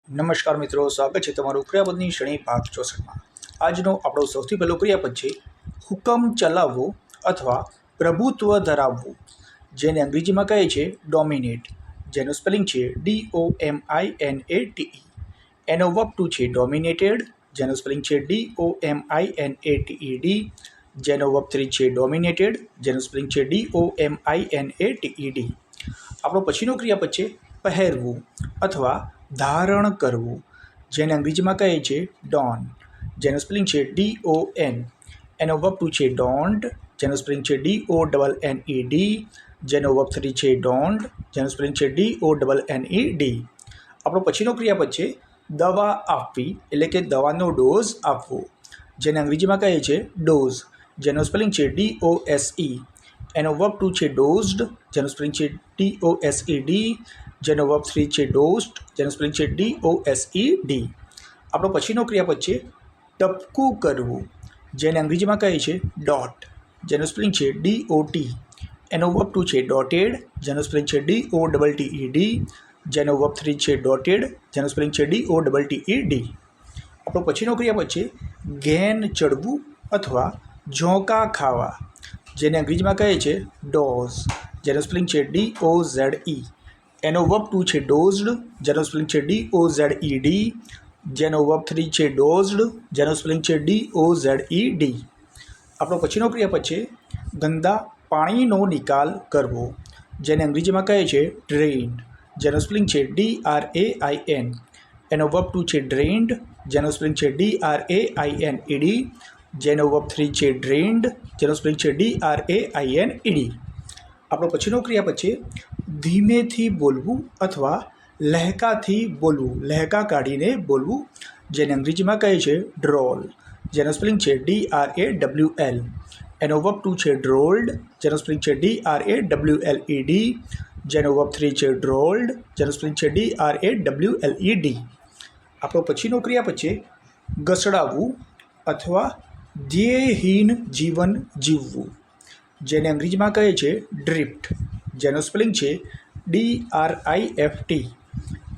નમસ્કાર મિત્રો, સ્વાગત છે તમારું ક્રિયાપદની શ્રેણી ભાગ 64માં। આજનો આપણો સૌથી પહેલો ક્રિયાપદ છે હુકમ ચલાવવો અથવા પ્રભુત્વ ધરાવવું, જેને અંગ્રેજીમાં કહે છે ડોમિનેટ, જેનું સ્પેલિંગ છે DOMINATE। એનો વર્બ ટુ છે ડોમિનેટેડ, જેનું સ્પેલિંગ છે DOMINATED। જેનો વર્બ 3 છે ડોમિનેટેડ, જેનું સ્પેલિંગ છે DOMINATED। આપણો પછીનો ક્રિયાપદ છે પહેરવું અથવા ધારણ કરવું, જેને અંગ્રેજીમાં કહે છે ડોન, જેનું સ્પેલિંગ છે DON। એનો વર્બ ટુ છે ડોન્ટ, જેનું સ્પેલિંગ છે DONNED। જેનો વર્બ 3 છે ડોન્ટ, જેનું સ્પેલિંગ છે DONNED। આપણો પછીનો ક્રિયાપદ છે દવા આપવી, એટલે કે દવાનો ડોઝ આપવો, જેને અંગ્રેજીમાં કહે છે ડોઝ, જેનો સ્પેલિંગ છે DOSE। એનો વર્બ ટુ છે ડોઝડ, જેનું સ્પેલિંગ છે DOSED। જેનો વર્બ 3 છે ડોઝડ, જેનું સ્પેલિંગ છે DOSED। આપણો પછીનો ક્રિયાપદ છે ટપકું કરવું, જેને અંગ્રેજીમાં કહે છે ડોટ, જેનું સ્પેલિંગ છે DOT। એનો વર્બ ટુ છે ડોટેડ, જેનું સ્પેલિંગ છે DOTTED। જેનો વર્બ 3 છે ડોટેડ, જેનું સ્પેલિંગ છે DOTTED। આપણો પછીનો ક્રિયાપદ છે ઘેન ચડવું અથવા ઝોંકા ખાવા, જેને અંગ્રેજીમાં કહે છે ડોઝ, જેનું સ્પેલિંગ છે DOZE। એનો વર્બ ટુ છે ડોઝડ, જેનો સ્પેલિંગ છે DOZED। જેનો વર્બ 3 છે ડોઝડ, જેનો સ્પેલિંગ છે DOZED। આપણો પછીનો ક્રિયાપદ છે ગંદા પાણીનો નિકાલ કરવો, જેને અંગ્રેજીમાં કહે છે ડ્રેઇન, જેનો સ્પેલિંગ છે DRAIN। એનો વર્બ ટુ છે ડ્રેઇન્ડ, જેનો સ્પેલિંગ છે DRAINED। જેનો વર્બ 3 છે ડ્રેઇન્ડ, જેનો સ્પેલિંગ છે DRAINED। આપણો પછીનો ક્રિયાપદ છે ધીમેથી બોલવું અથવા લહેકાથી બોલવું, લહેકા કાઢીને બોલવું, જેને અંગ્રેજીમાં કહે છે ડ્રોલ, જેનો સ્પેલિંગ છે DRAWL। એનો વર્બ ટુ છે ડ્રોલ્ડ, જેનો સ્પેલિંગ છે DRAWLED। જેનો વર્બ 3 છે ડ્રોલ્ડ, જેનો સ્પેલિંગ છે DRAWLED। આપણો પછીનો ક્રિયાપદ છે ઘસડાવવું અથવા ધ્યેયહીન જીવન જીવવું, જેને અંગ્રેજીમાં કહે છે ડ્રિફ્ટ, જેનો સ્પેલિંગ છે DRIFT।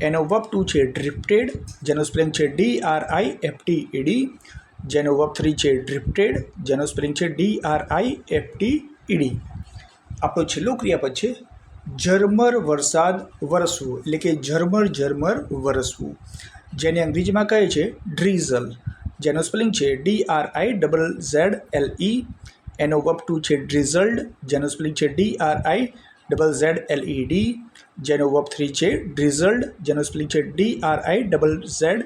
એનો વર્બ ટુ છે ડ્રિફ્ટેડ, જેનો સ્પેલિંગ છે DRIFTED। જેનો વર્બ 3 છે ડ્રિફ્ટેડ, જેનો સ્પેલિંગ છે DRIFTED। આપણો છેલ્લો ક્રિયાપદ છે ઝરમર વરસાદ વરસવું, એટલે કે ઝરમર વરસવું, જેને અંગ્રેજીમાં કહે છે ડ્રીઝલ, જેનો સ્પેલિંગ છે DRIZZLE। એનો વર્બ ટુ છે ડ્રીઝલ્ડ, જેનો સ્પેલિંગ છે DRIZZLED। જેનો વર્બ 3 છે ડ્રીઝલ્ડ, જેનો સ્પેલિંગ છે DRIZZED।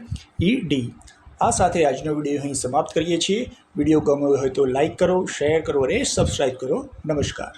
આ સાથે આજનો વિડીયો અહીં સમાપ્ત કરીએ છીએ। વિડીયો ગમ્યો હોય તો લાઈક કરો, શેર કરો અને સબસ્ક્રાઈબ કરો। નમસ્કાર।